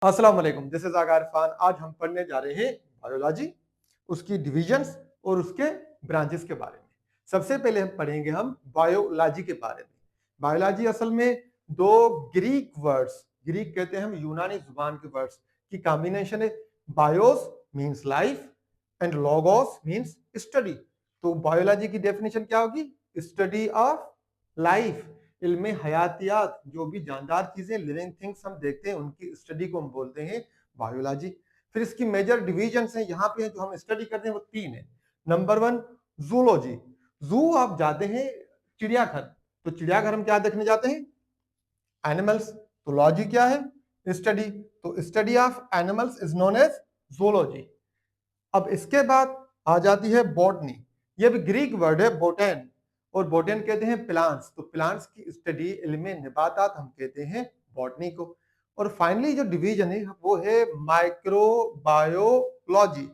अस्सलाम वालेकुम, this is आगा इरफान। आज हम पढ़ने जा रहे हैं बायोलॉजी, उसकी डिविजन्स और उसके ब्रांचेस के बारे में। सबसे पहले हम पढ़ेंगे बायोलॉजी के बारे में। बायोलॉजी असल में दो ग्रीक वर्ड्स, ग्रीक कहते हैं हम यूनानी जुबान के वर्ड्स की कॉम्बिनेशन है। BIOS means life and logos means study. तो बायोलॉजी की डेफिनेशन क्या होगी? स्टडी ऑफ लाइफ, इल्म हयातियात, जो भी जानदार चीजें लिविंग थिंग्स हम देखते हैं उनकी स्टडी को हम बोलते हैं बायोलॉजी। फिर इसकी मेजर डिविजन्स हैं, यहाँ पे जो हम स्टडी करते हैं वो तीन है। Number one, zoology. जू आप जाते हैं चिड़ियाघर, तो चिड़ियाघर हम क्या देखने जाते हैं? एनिमल्स। तो लॉजी क्या है? स्टडी। तो study of animals is known as zoology. अब इसके बाद आ जाती है बॉटनी। ये भी ग्रीक वर्ड है बोटेन, और बोटेन कहते हैं प्लांट्स। तो प्लांट्स की स्टडी, इल्म नबातात हम कहते हैं बॉटनी को। और फाइनली जो डिवीजन है वो है माइक्रोबायोलॉजी।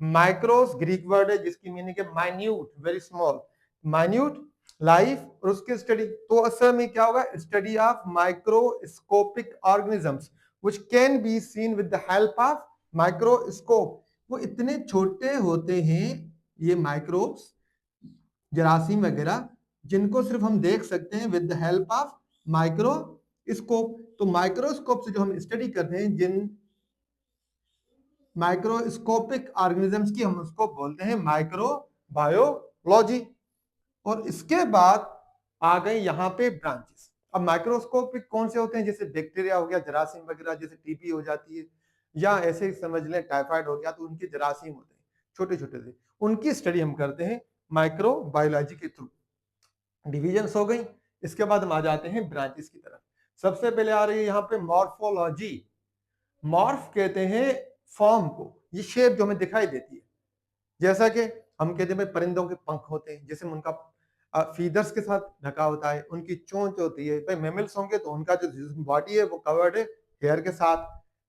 माइक्रोस ग्रीक वर्ड है जिसकी मीनिंग है minute, very small. Minute life और उसकी स्टडी। तो असल में क्या होगा? Study of microscopic organisms which can be seen with the help of microscope. वो इतने छोटे होते हैं ये माइक्रोब्स, जरासीम वगैरह, जिनको सिर्फ हम देख सकते हैं with the help of microscope. तो माइक्रोस्कोप से जो हम स्टडी करते हैं जिन माइक्रोस्कोपिक ऑर्गेनिजम्स की, हम उसको बोलते हैं माइक्रोबायोलॉजी। और इसके बाद आ गए यहाँ पे ब्रांचेस। अब माइक्रोस्कोपिक कौन से होते हैं? जैसे बैक्टीरिया हो गया, जरासीम वगैरह, जैसे टीबी हो जाती है, या ऐसे ही समझ लें टाइफाइड हो गया, तो उनके जरासीम होते हैं छोटे छोटे से, उनकी स्टडी हम करते हैं माइक्रोबायोलॉजी के थ्रू। डिविजन्स हो गई। इसके बाद हम आ जाते हैं ब्रांचेस की तरफ। सबसे पहले आ रही है यहाँ पे मॉर्फोलॉजी। मॉर्फ कहते हैं फॉर्म को, ये शेप जो हमें दिखाई देती है। जैसा कि हम कहते हैं भाई परिंदों के पंख होते हैं, जैसे उनका फीदर्स के साथ ढका होता है, उनकी चोंच होती है। भाई मेमल्स होंगे तो उनका जो बॉडी है वो कवर्ड है हेयर के साथ।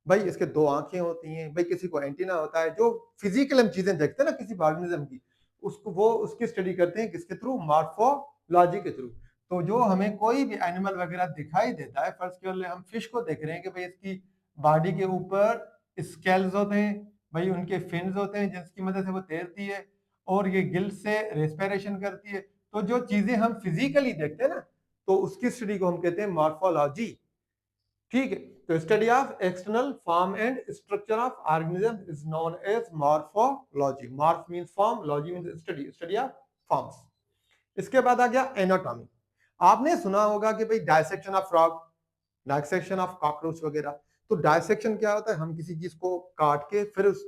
भाई इसके दो आंखें होती हैं। भाई किसी को एंटीना होता है। जो फिजिकल हम चीजें देखते हैं ना किसी ऑर्गेनिज्म की, उसको वो उसकी स्टडी करते हैं किसके थ्रू? मॉर्फोलॉजी के थ्रू। तो जो हमें कोई भी एनिमल वगैरह दिखाई देता है, फर्स्ट के लिए हम फिश को देख रहे हैं कि भाई इसकी बॉडी के ऊपर स्केल्स होते हैं, भाई उनके फिन्स होते हैं जिसकी मदद से वो तैरती है, और ये गिल से रेस्पिरेशन करती है। तो जो चीजें हम फिजिकली देखते हैं ना, तो उसकी स्टडी को हम कहते हैं मॉर्फोलॉजी। ठीक है। तो study of external form and structure of organism is known as morphology. Morph means form, logy means study, study of forms. इसके बाद आ गया एनाटॉमी। आपने सुना होगा कि भाई dissection of frog, dissection of cockroach वगैरह। तो डायसेक्शन क्या होता है? हम किसी चीज को काट के फिर उस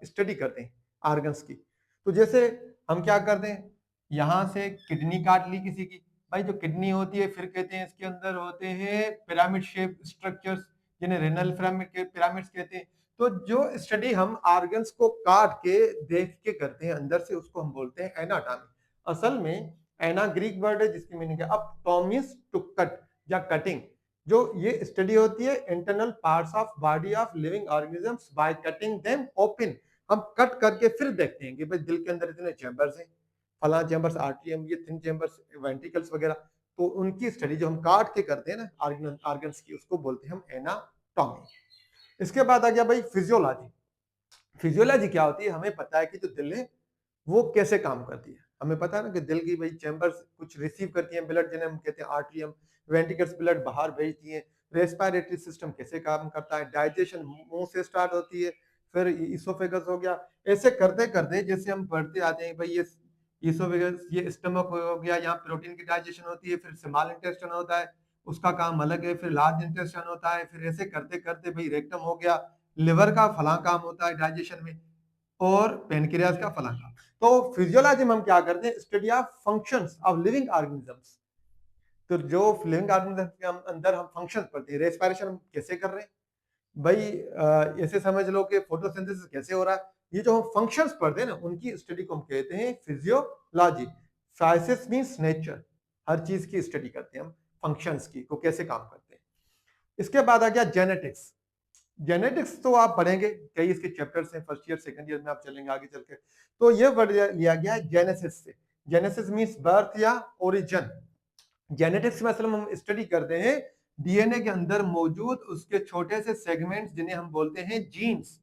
स्टडी करते हैं ऑर्गन्स की। तो जैसे हम क्या करते हैं, यहां से किडनी काट ली किसी की, भाई जो किडनी होती है फिर कहते हैं इसके अंदर होते हैं पिरामिड शेप स्ट्रक्चर्स, जिन्हें रेनल पिरामिड्स कहते हैं। तो जो स्टडी हम ऑर्गन्स को काट के देख के करते हैं अंदर से, उसको हम बोलते हैं एनाटॉमी। असल में एना ग्रीक वर्ड है जिसकी मीनिंग है अपटोमिस, टू कट या कटिंग। जो ये स्टडी होती है internal parts of body of living organisms by cutting them open. हम कट करके फिर देखते हैं कि भाई दिल के अंदर इतने चैम्बर्स हैं, फला चैम्बर्स आर्टरियम, ये थिन चैम्बर्स वेंट्रिकल्स वगैरह। तो उनकी स्टडी जो हम काट के करते हैं ना ऑर्गन्स की, उसको बोलते हैं हम एनाटॉमी। इसके बाद आ गया भाई फिजियोलॉजी। फिजियोलॉजी क्या होती है? हमें पता है कि जो दिल है वो कैसे काम करती है। हमें पता है ना कि दिल की भाई चैम्बर्स कुछ रिसीव करती हैं ब्लड, जिन्हें हम कहते हैं आर्टरियम। वेंट्रिकल्स ब्लड बाहर भेजती हैं। रेस्पिरेटरी सिस्टम कैसे काम करता है? डाइजेशन मुंह से स्टार्ट होती है, फिर इसोफेगस हो गया। ऐसे करते करते जैसे हम पढ़ते आते हैं भाई, ये इसोफेगस, ये स्टमक हो गया, यहाँ प्रोटीन की डाइजेशन होती है, फिर स्मॉल इंटेस्टाइन होता है, उसका काम अलग है, फिर लार्ज इंटेस्टाइन होता है, फिर ऐसे करते करते भाई रेक्टम हो गया, लिवर का फला काम होता है डाइजेशन में, और पेनक्रियाज का फला काम। तो फिजियोलॉजी में हम क्या करते हैं? Study of functions of living organisms. तो जो लिविंग ऑर्गेनिजम्स के हम अंदर हम फंक्शंस पढ़ते हैं, रेस्पिरेशन हम कैसे कर रहे हैं भाई, ऐसे समझ लो कि फोटोसिंथेसिस कैसे हो रहा है। ये जो हम फंक्शंस पढ़ते हैं ना, उनकी स्टडी को हम कहते हैं फिजियोलॉजी। साइंसेस मींस नेचर, हर चीज की स्टडी करते हैं हम, फंक्शंस की को कैसे काम करते हैं। इसके बाद आ गया जेनेटिक्स। जेनेटिक्स तो आप पढ़ेंगे, कई इसके चैप्टर्स हैं, फर्स्ट ईयर सेकंड ईयर में आप चलेंगे आगे चल के। तो ये वर्ड लिया गया है जेनेसिस से। जेनेसिस मींस बर्थ या ओरिजिन। जेनेटिक्स में असल में हम स्टडी करते हैं डीएनए के अंदर मौजूद उसके छोटे से सेगमेंट्स जिन्हें हम बोलते हैं जीन्स।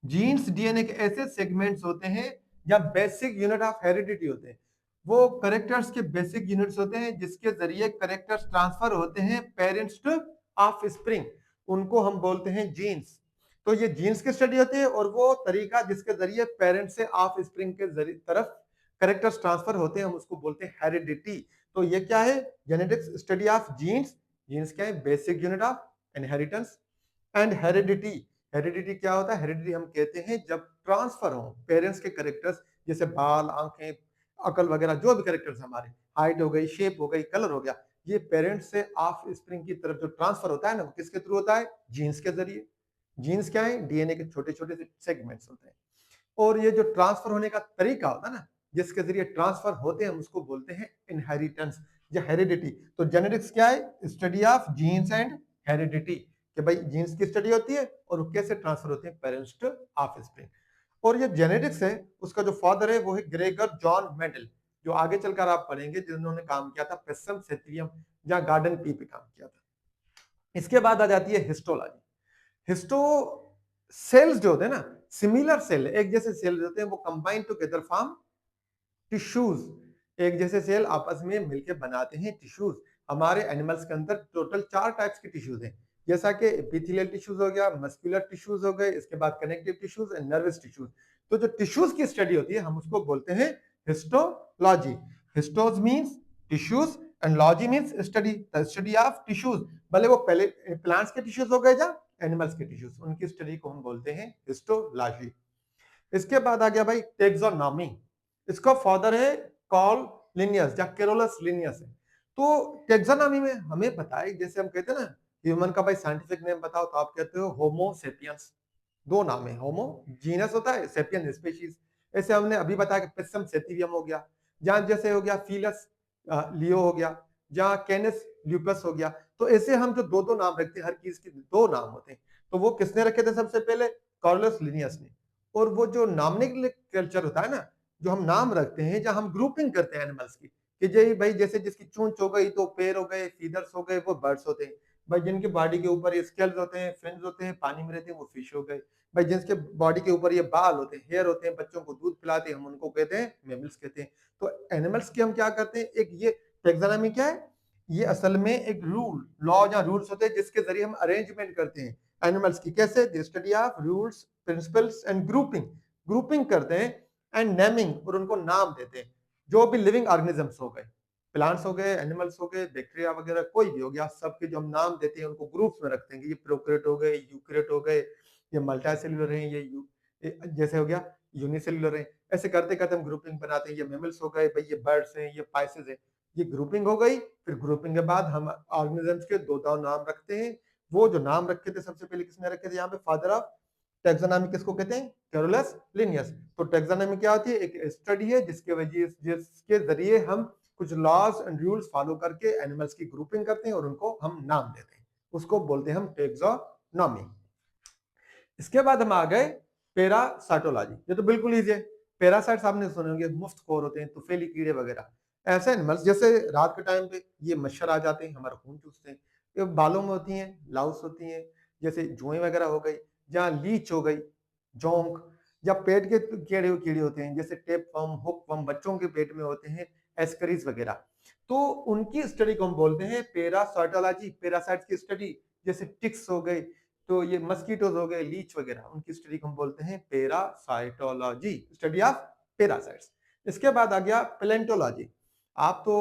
जीन्स डीएनए के ऐसे सेगमेंट्स होते हैं या बेसिक यूनिट ऑफ हेरिडिटी होते हैं। वो करेक्टर्स के बेसिक यूनिट्स होते हैं जिसके जरिए करेक्टर्स ट्रांसफर होते हैं पेरेंट्स टू ऑफ स्प्रिंग, उनको हम बोलते हैं जीन्स। तो ये जीन्स की स्टडी होती है और वो तरीका जिसके जरिए पेरेंट्स से ऑफ स्प्रिंग के जरिए तरफ करेक्टर्स ट्रांसफर होते हैं हम उसको बोलते हैं हेरिडिटी। तो ये क्या है? Genetics study of genes. Genes क्या है? Basic unit of inheritance. And heredity, heredity क्या होता है? हेरिडिटी हम कहते हैं जब ट्रांसफर हो पेरेंट्स के करेक्टर्स, जैसे बाल, आंखें, अकल वगैरह, जो भी करेक्टर्स हमारे, हाइट हो गई, शेप हो गई, कलर हो गया, ये पेरेंट्स से ऑफ स्प्रिंग की तरफ जो ट्रांसफर होता है ना, वो किसके थ्रू होता है? जीन्स के जरिए। जीन्स क्या है? डीएनए के छोटे छोटे से सेगमेंट्स होते हैं। और ये जो ट्रांसफर होने का तरीका होता है ना, जिसके जरिए ट्रांसफर होते हैं, हम उसको बोलते हैं इनहेरिटेंस या हेरिडिटी। तो जेनेटिक्स क्या है? Study of genes and heredity, कि भाई जीन्स की स्टडी होती है और वो कैसे ट्रांसफर होते हैं पेरेंट्स टू ऑफस्प्रिंग। और ये जेनेटिक्स है, उसका जो फादर है वो है ग्रेगर जॉन मेंडल, जो आगे चलकर आप पढ़ेंगे, जिन्होंने काम किया था पेस्सम सेटियम या गार्डन पी पे काम किया था। इसके बाद आ जाती है हिस्टोलॉजी। हिस्टो सेल्स जो होते हैं ना, सिमिलर सेल, एक जैसे सेल होते हैं, वो कंबाइन टुगेदर फॉर्म टिश्यूज। एक जैसे सेल आपस में मिलकर बनाते हैं टिश्यूज। हमारे एनिमल्स के अंदर टोटल 4 टाइप्स के टिश्यूज हैं, जैसा कि एपिथेलियल टिश्यूज हो गया, मस्कुलर टिश्यूज हो गए, इसके बाद connective tissues and nervous tissues. तो जो टिश्यूज की स्टडी होती है हम उसको बोलते हैं histology. Histos means tissues and logy means study, the study of tissues. भले वो पहले प्लांट्स के टिश्यूज हो गए या एनिमल्स के टिश्यूज, उनकी स्टडी को हम बोलते हैं हिस्टोलॉजी। इसके बाद आ गया भाई टेक्सोनॉमी। इसका फादर है कार्ल लिनियस या कैरोलस लिनियस है। तो टेक्सोनॉमी में हमें पता है, जैसे हम कहते हैं ना ह्यूमन का भाई साइंटिफिक नेम बताओ, तो आप कहते हो होमो सेपियंस। 2 नाम है, होमो जीनस होता है, सेपियन स्पीशीज। ऐसे हमने अभी बताया कि पिस्सम सेटिवियम हो गया, जहां जैसे हो गया फिलस लियो हो गया, जहां कैनस ल्यूपस हो गया। तो ऐसे हम जो दो दो नाम रखते हैं, हर चीज के 2 नाम होते हैं। तो वो किसने रखे थे सबसे पहले? कार्लोस लिनियस ने। और वो जो नामने के लिए कल्चर होता है ना, जो हम नाम रखते हैं, जहां हम ग्रुपिंग करते हैं एनिमल्स की, कि जे भाई जैसे जिसकी चूंच हो गई तो पैर हो गए, फीदर्स हो गए, वो बर्ड्स होते हैं। भाई जिनके बॉडी के ऊपर ये स्केल्स होते हैं, फिन्स होते हैं, पानी में रहते हैं, वो फिश हो गए। भाई जिसके बॉडी के ऊपर ये बाल होते हैं, हेयर होते हैं, बच्चों को दूध पिलाते हैं, हम उनको कहते हैं मेमल्स कहते हैं। तो एनिमल्स की हम क्या करते हैं, एक ये टेक्सोनॉमी क्या है? ये असल में एक रूल, लॉ या रूल्स होते हैं जिसके जरिए हम अरेंजमेंट करते हैं एनिमल्स की। कैसे? The study of rules, principles and grouping. Grouping करते हैं एंड नेमिंग, और उनको नाम देते हैं। जो भी लिविंग ऑर्गेनिजम्स हो गए, प्लांट्स हो गए, एनिमल्स हो गए, बैक्टीरिया वगैरह कोई भी हो गया, सबके जो हम नाम देते हैं उनको ग्रुप्स में रखते हैं। ये प्रोकैरियोट हो गए, यूकैरियोट हो गए, ये मल्टीसेलुलर हैं, ये जैसे हो गया यूनिसेलुलर है। ऐसे करते करते हम ग्रुपिंग बनाते हैं। ये मेमल्स हो गए, भाई ये बर्ड्स हैं, ये पाइसेस हैं। ये ग्रुपिंग हो गई। फिर ग्रुपिंग के बाद हम ऑर्गेनिजम्स के 2 नाम रखते हैं। वो जो नाम रखे थे सबसे पहले किसने रखे थे? यहाँ पे फादर ऑफ टेक्सोनॉमी किसको कहते हैं? Carolus Linnaeus. तो टेक्सोनॉमी क्या होती है? एक स्टडी है जिसके जरिए हम कुछ लॉज एंड रूल्स फॉलो करके एनिमल्स की ग्रुपिंग करते हैं और उनको हम नाम देते हैं, उसको बोलते हैं हम टेक्सोनॉमी। इसके बाद हम आ गए पैरासाइटोलॉजी। ये तो बिल्कुल ईजी है। पैरासाइट्स आपने सुने होंगे, मुफ्तखोर होते हैं, तुफेली कीड़े वगैरह। ऐसे एनिमल्स, जैसे रात के टाइम पे ये मच्छर आ जाते हैं, हमारा खून चूसते हैं। ये बालों में होती हैं, लाउस होती हैं, जैसे जुएं वगैरह हो गई, जहाँ लीच हो गई, जोंक, या पेट के कीड़े कीड़े होते हैं, जैसे टेप वर्म, हुक वर्म, बच्चों के पेट में होते हैं, एस्करीज वगैरह। तो उनकी स्टडी को हम बोलते हैं पैरासाइटोलॉजी, पैरासाइट्स की स्टडी। जैसे टिक्स हो गए, तो ये मस्कीटोज हो गए, लीच वगैरह, उनकी स्टडी को हम बोलते हैं पैरासाइटोलॉजी, स्टडी ऑफ पैरासाइट्स। इसके बाद आ गया पैलेंटोलॉजी। आप तो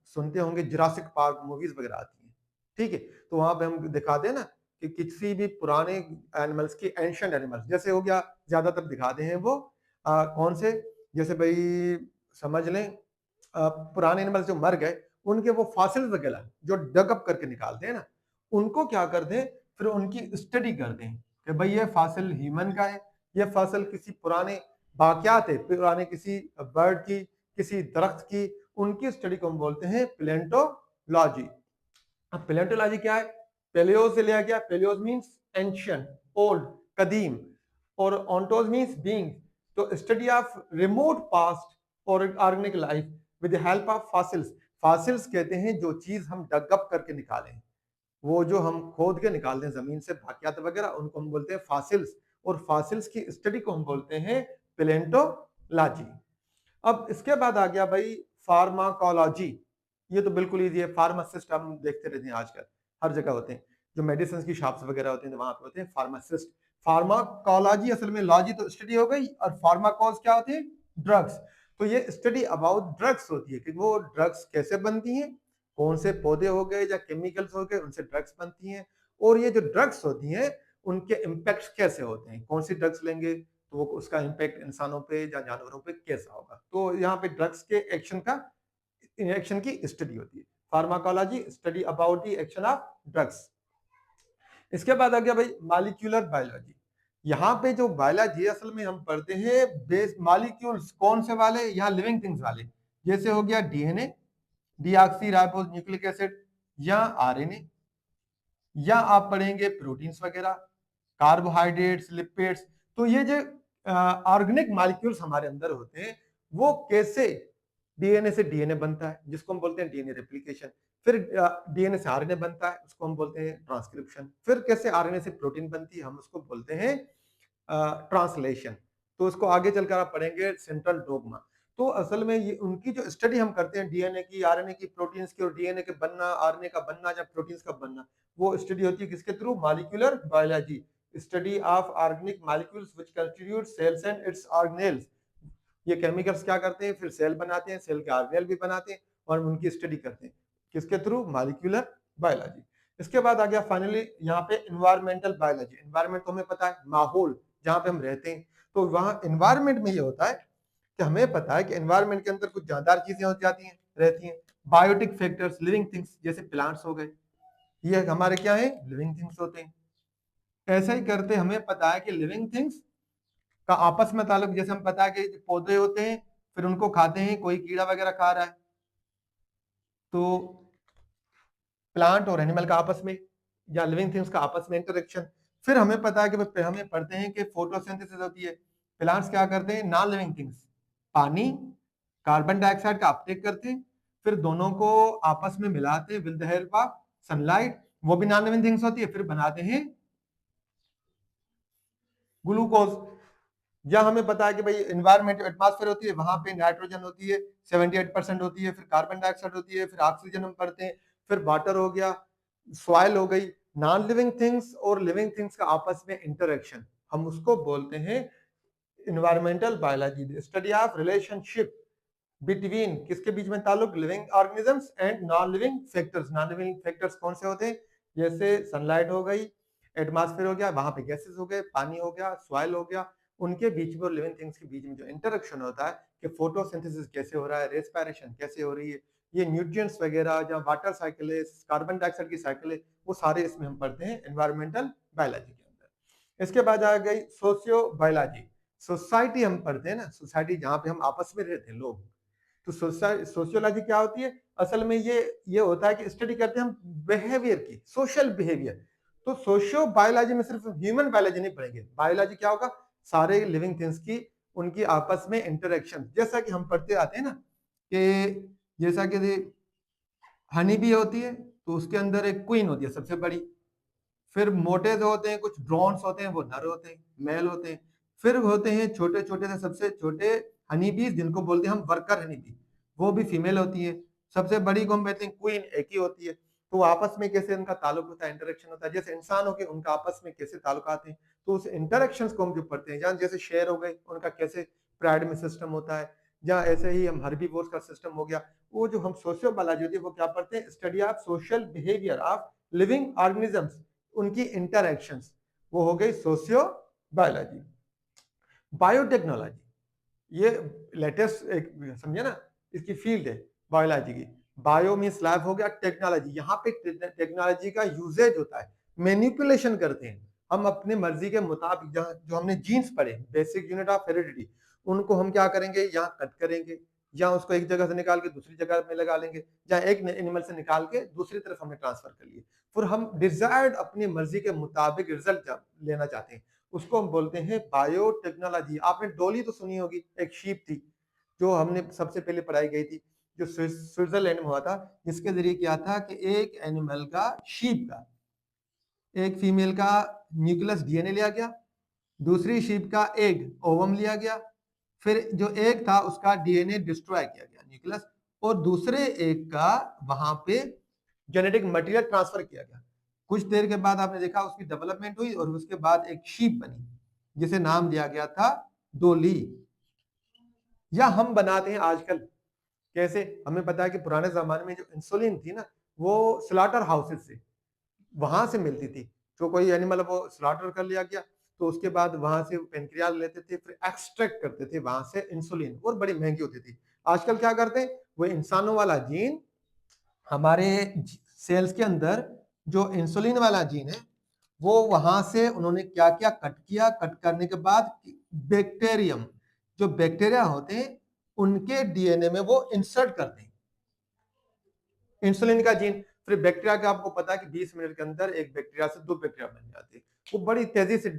सुनते होंगे जुरासिक पार्क मूवीज वगैरह आती हैं, ठीक है? तो वहां पे हम दिखाते हैं ना कि किसी भी पुराने एनिमल्स की, एंशिएंट एनिमल्स जैसे हो गया, ज्यादातर दिखाते हैं वो कौन से, जैसे भाई समझ लें पुराने एनिमल्स जो मर गए, उनके वो फॉसिल्स वगैरह जो डगअप करके निकालते हैं ना, उनको क्या करते हैं, फिर उनकी स्टडी करते हैं कि भाई ये फासिल ह्यूमन का है, ये फासिल किसी पुराने वाकयात है, पुराने किसी बर्ड की, किसी दरख्त की, उनकी स्टडी को हम बोलते हैं पैलेंटोलॉजी। अब पैलेंटोलॉजी क्या है? पैलियो से लिया गया, पैलियोज मींस एंशिएंट, ओल्ड, कदीम, और ऑन्टोज मींस बीइंग। तो स्टडी ऑफ रिमोट पास्ट और organic life with the help of fossils. Fossils कहते हैं जो चीज हम डग अप करके निकालें, वो जो हम खोद के निकालते हैं जमीन से वाक्यात वगैरह, उनको हम बोलते हैं फॉसिल्स, और फॉसिल्स की स्टडी को हम बोलते हैं पैलेंटोलॉजी। अब इसके बाद आ गया भाई फार्माकोलॉजी। ये तो बिल्कुल ईजी है, फार्मासिस्ट हम देखते रहते हैं आजकल, हर जगह होते हैं, जो मेडिसिन की शॉप्स वगैरह होते हैं वहां पे होते हैं फार्मासिस्ट। फार्माकोलॉजी असल में लॉजी तो स्टडी हो गई, और फार्माकोज क्या होते हैं, ड्रग्स। तो ये स्टडी अबाउट ड्रग्स होती है कि वो ड्रग्स कैसे बनती हैं, कौन से पौधे हो गए या केमिकल्स हो गए उनसे ड्रग्स बनती हैं, और ये जो ड्रग्स होती हैं उनके इम्पैक्ट कैसे होते हैं, कौन सी ड्रग्स लेंगे तो वो उसका इम्पैक्ट इंसानों पे या जानवरों पे कैसा होगा। तो यहाँ पे ड्रग्स के एक्शन की स्टडी होती है। Pharmacology study about the action of drugs. इसके बाद आ गया भाई मॉलिक्यूलर बायोलॉजी। यहाँ पे जो बायोलॉजी असल में हम पढ़ते हैं बेस मॉलिक्यूल्स, कौन से वाले, यहाँ लिविंग थिंग्स वाले, जैसे हो गया DNA, deoxy ribose nucleic acid, या आरएनए, या आप पढ़ेंगे प्रोटीन्स वगैरह, कार्बोहाइड्रेट्स, लिपिड्स। तो ये जो ऑर्गेनिक मॉलिक्यूल्स हमारे अंदर होते हैं वो कैसे डीएनए से डीएनए बनता है जिसको हम बोलते हैं डीएनए रेप्लिकेशन, फिर डीएनए से आरएनए बनता है उसको हम बोलते हैं ट्रांसक्रिप्शन, फिर कैसे आरएनए से प्रोटीन बनती है हम उसको बोलते हैं ट्रांसलेशन। तो उसको आगे चलकर आप पढ़ेंगे सेंट्रल डोगमा। तो असल में ये उनकी जो स्टडी हम करते हैं डीएनए की, आरएनए की, प्रोटीन्स की, और डीएनए के बनना, आरएनए का बनना या प्रोटीन्स का बनना, वो स्टडी होती है किसके थ्रू, molecular biology, study of organic molecules which constitute cells and its organelles. ये केमिकल्स क्या करते हैं, फिर सेल बनाते हैं, सेल के ऑर्गेनेल भी बनाते हैं और उनकी स्टडी करते हैं किसके थ्रू, मॉलिक्यूलर बायोलॉजी। इसके बाद आ गया फाइनली यहाँ पे एनवायरमेंटल बायोलॉजी। एनवायरमेंट तो हमें पता है माहौल जहाँ पे हम रहते हैं, तो वहाँ एनवायरमेंट में ये होता है कि हमें पता है कि एनवायरमेंट के अंदर कुछ जानदार चीजें हो जाती हैं, रहती हैं, बायोटिक फैक्टर्स, लिविंग थिंग्स, जैसे प्लांट्स हो गए, ये हमारे क्या है, लिविंग थिंग्स होते हैं। ऐसा ही करते हमें पता है कि लिविंग थिंग्स का आपस में ताल्लुक, जैसे हम पता है कि पौधे होते हैं फिर उनको खाते हैं, कोई कीड़ा वगैरह खा रहा है, तो प्लांट और एनिमल का आपस में या लिविंग थिंग्स का आपस में इंटरेक्शन। फिर हमें पता है कि हमें पढ़ते हैं कि फोटोसिंथेसिस होती है, प्लांट्स क्या करते हैं, नॉन लिविंग थिंग्स पानी, कार्बन डाइऑक्साइड का अपटेक करते हैं, फिर दोनों को आपस में मिलाते हैं with the help of sunlight, वो भी नॉन लिविंग थिंग्स होती है, फिर बनाते हैं ग्लूकोज। या हमें पता है कि भाई एनवायरमेंट एटमॉस्फेयर होती है, वहां पे नाइट्रोजन होती है 78% होती है, फिर कार्बन डाइऑक्साइड होती है, फिर ऑक्सीजन हम पढ़ते हैं, फिर वाटर हो गया, सॉइल हो गई। नॉन लिविंग थिंग्स और लिविंग थिंग्स का आपस में इंटरेक्शन हम उसको बोलते हैं environmental biology, study of relationship between, किसके बीच में ताल्लुक, living organisms and non living factors. Non living factors कौन से होते हैं, जैसे सनलाइट हो गई, एटमॉस्फेयर हो गया, वहां पे गैसेस हो गए, पानी हो गया, सॉइल हो गया, उनके बीच में और लिविंग थिंग्स के बीच में जो इंटरेक्शन होता है कि फोटोसिंथेसिस कैसे हो रहा है, रेस्पिरेशन कैसे हो रही है, ये न्यूट्रिएंट्स वगैरह, या वाटर साइकिल है, कार्बन डाइऑक्साइड की साइकिल है, वो सारे इसमें हम पढ़ते हैं एनवायरमेंटल बायोलॉजी के अंदर। इसके बाद आ गई सोशियो बायोलॉजी। सोसाइटी हम पढ़ते हैं ना, सोसाइटी जहाँ पे हम आपस में रहते हैं लोग। तो सोशियोलॉजी क्या होती है, असल में ये होता है कि स्टडी करते हैं हम बिहेवियर की, सोशल बिहेवियर। तो सोशियो बायोलॉजी में सिर्फ ह्यूमन बायोलॉजी नहीं पढ़ेंगे, बायोलॉजी क्या होगा, सारे लिविंग थिंग्स की उनकी आपस में इंटरेक्शन, जैसा कि हम पढ़ते आते हैं ना कि जैसा कि हनी बी होती है तो उसके अंदर एक क्वीन होती है सबसे बड़ी, फिर मोटे जो होते हैं कुछ ड्रोन्स होते हैं वो नर होते हैं, मेल होते हैं, फिर होते हैं छोटे छोटे से सबसे छोटे हनी बीज जिनको बोलते हैं हम वर्कर हनी बी, वो भी फीमेल होती है, सबसे बड़ी को हम कहते हैं क्वीन, एक ही होती है। तो आपस में कैसे उनका ताल्लुक होता है, इंटरेक्शन होता है, जैसे इंसानों के उनका आपस में कैसे ताल्लुक आते हैं, तो उस इंटरेक्शंस को हम जो पढ़ते हैं, जहाँ जैसे शेर हो गए उनका कैसे प्राइड में सिस्टम होता है, जहाँ ऐसे ही हम हर्बीवोर्स का सिस्टम हो गया, वो जो हम सोशियो बायोलॉजी होती है वो क्या पढ़ते हैं, study of social behaviour of living organisms, उनकी इंटरैक्शंस, वो हो गई सोशियो बायोलॉजी। बायोटेक्नोलॉजी ये लेटेस्ट एक समझे ना इसकी फील्ड है बायोलॉजी की। बायो मींस लैब हो गया, टेक्नोलॉजी यहाँ पे टेक्नोलॉजी का यूजेज होता है, मैनिपुलेशन करते हैं हम अपने मर्जी के मुताबिक, जो हमने जीन्स पढ़े बेसिक यूनिट ऑफ हेरिडिटी, उनको हम क्या करेंगे, यहाँ कट करेंगे, या उसको एक जगह से निकाल के दूसरी जगह में लगा लेंगे, या एक एनिमल से निकाल के दूसरी तरफ हमने ट्रांसफर कर लिए, फिर हम डिजायर्ड अपनी मर्जी के मुताबिक रिजल्ट लेना चाहते हैं, उसको हम बोलते हैं बायोटेक्नोलॉजी। आपने डोली तो सुनी होगी, एक शीप थी जो हमने सबसे पहले पढ़ाई गई थी, जो स्विट्जरलैंड में हुआ था, जिसके जरिए क्या था कि एक एनिमल का, शीप का एक फीमेल का न्यूक्लियस डीएनए लिया गया, दूसरी शीप का एग ओवम लिया गया, फिर जो एग था उसका डीएनए डिस्ट्रॉय किया गया न्यूक्लियस, और दूसरे एग का वहां पे जेनेटिक मटेरियल ट्रांसफर किया गया। कुछ देर के बाद आपने देखा उसकी डेवलपमेंट हुई और उसके बाद एक शीप बनी जिसे नाम दिया गया था डोली। या हम बनाते हैं आजकल कैसे, हमें पता है कि पुराने जमाने में जो इंसुलिन थी ना वो स्लॉटर हाउसेस से वहां से मिलती थी। जो कोई एनिमल वो स्लॉटर कर लिया गया तो उसके बाद वहां से पेनक्रियाज लेते थे, फिर एक्सट्रैक्ट करते थे वहां से इंसुलिन, और बड़ी महंगी होती थी। आजकल क्या करते हैं, वो इंसानों वाला जीन हमारे सेल्स के अंदर, जो इंसुलिन वाला जीन है वो वहां से उन्होंने क्या किया, कट किया, कट करने के बाद बैक्टीरियम, जो बैक्टीरिया होते हैं उनके डीएनए में वो इंसर्ट करते हैं इंसुलिन का जीन। फिर बैक्टीरिया का आपको पता है कि 20 मिनट के अंदर एक बैक्टीरिया से 2 बैक्टीरिया बन जाते हैं। वो बड़ी तेजी से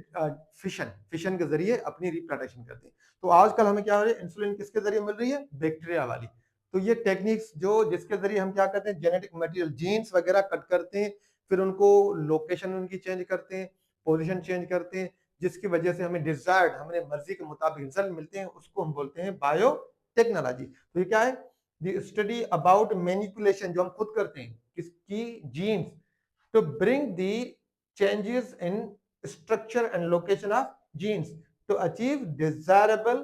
फिशन के जरिए अपनी रिप्रोडक्शन करते हैं। तो आजकल हमें क्या हो रहा है, इंसुलिन किसके जरिए मिल रही है, बैक्टीरिया वाली। तो ये टेक्निक्स जो जिसके जरिए हम क्या करते हैं, जेनेटिक मटेरियल जीन्स वगैरह कट करते हैं, फिर उनको लोकेशन उनकी चेंज करते हैं, पोजिशन चेंज करते हैं, जिसकी वजह से हमें डिजायर्ड, हमारे मर्जी के मुताबिक रिजल्ट मिलते हैं, उसको हम बोलते हैं बायोटेक्नोलॉजी। तो ये क्या है, द स्टडी अबाउट मैनिपुलेशन, जो हम खुद करते हैं किसकी, genes, to bring the changes in structure and location of genes to achieve desirable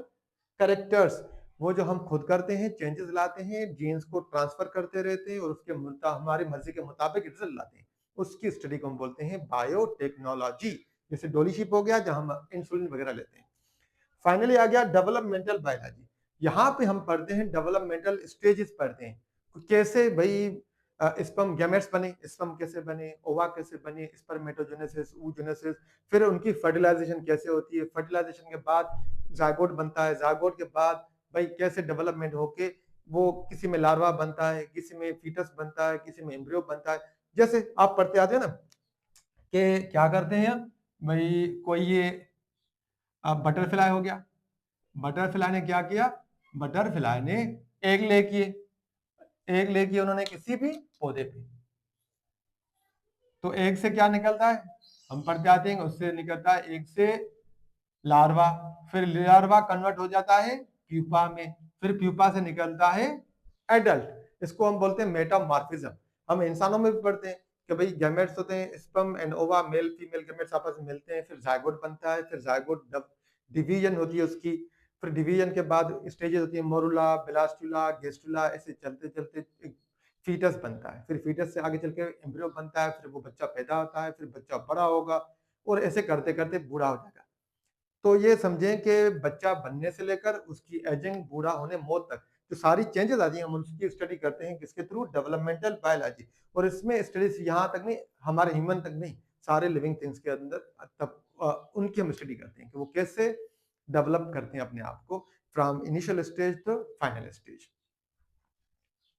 characters. वो जो हम खुद करते हैं, चेंजेस लाते हैं, जीन्स को ट्रांसफर करते रहते हैं और उसके हमारी मर्जी के मुताबिक रिजल्ट लाते हैं, उसकी स्टडी को हम बोलते हैं बायोटेक्नोलॉजी। जैसे डोलीशिप हो गया जहां हम इंसुलिन वगैरह लेते हैं। फाइनली आ गया डेवलपमेंटल बायोलॉजी। यहाँ पे हम पढ़ते हैं डेवलपमेंटल स्टेजेस पढ़ते हैं, कैसे भाई स्पर्म गैमेट्स बने, स्पर्म कैसे बने, ओवा कैसे बने, स्पर्मेटोजेनेसिस, oogenesis, फिर उनकी फर्टिलाइजेशन कैसे होती है, फर्टिलाइजेशन के बाद जायगोट बनता है, जायगोट के बाद भाई कैसे डेवलपमेंट होके वो किसी में लार्वा बनता है, किसी में फीटस बनता है, किसी में एम्ब्रियो बनता है। जैसे आप पढ़ते आते हैं ना कि क्या करते हैं भाई, कोई ये बटरफ्लाई हो गया, बटरफ्लाई ने क्या किया, बटरफ्लाई ने एग ले किए, एग ले किए उन्होंने किसी भी पौधे पे, तो एग से क्या निकलता है, हम पढ़ते आते हैं, उससे निकलता है एग से लार्वा, फिर लार्वा कन्वर्ट हो जाता है प्यूपा में, फिर प्यूपा से निकलता है एडल्ट, इसको हम बोलते हैं मेटामॉर्फिज्म। हम इंसानों में भी पढ़ते हैं कि भाई गैमेट्स होते हैं, स्पर्म एंड ओवा, मेल फीमेल गैमेट्स आपस में मिलते हैं, फिर जायगोट बनता है, फिर जायगोट डिवीजन होती है उसकी, फिर डिवीजन के बाद स्टेजेस होती है, मोरुला, ब्लास्टुला, गेस्टुला, ऐसे चलते चलते एक फीटस बनता है, फिर फीटस से आगे चल के एम्ब्रियो बनता है, फिर वो बच्चा पैदा होता है, फिर बच्चा बड़ा होगा और ऐसे करते करते बूढ़ा हो जाएगा। तो ये समझें कि बच्चा बनने से लेकर उसकी एजिंग, बूढ़ा होने, मौत तक जो सारी चेंजेस आती हैं हम उसकी स्टडी करते हैं, किसके थ्रू, डेवलपमेंटल बायोलॉजी। और इसमें स्टडीज यहाँ तक नहीं, हमारे ह्यूमन तक नहीं, सारे लिविंग थिंग्स के अंदर तब उनकी हम स्टडी करते हैं कि वो कैसे डेवलप करते हैं अपने आप को from initial stage to final stage.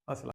अस्सलाम।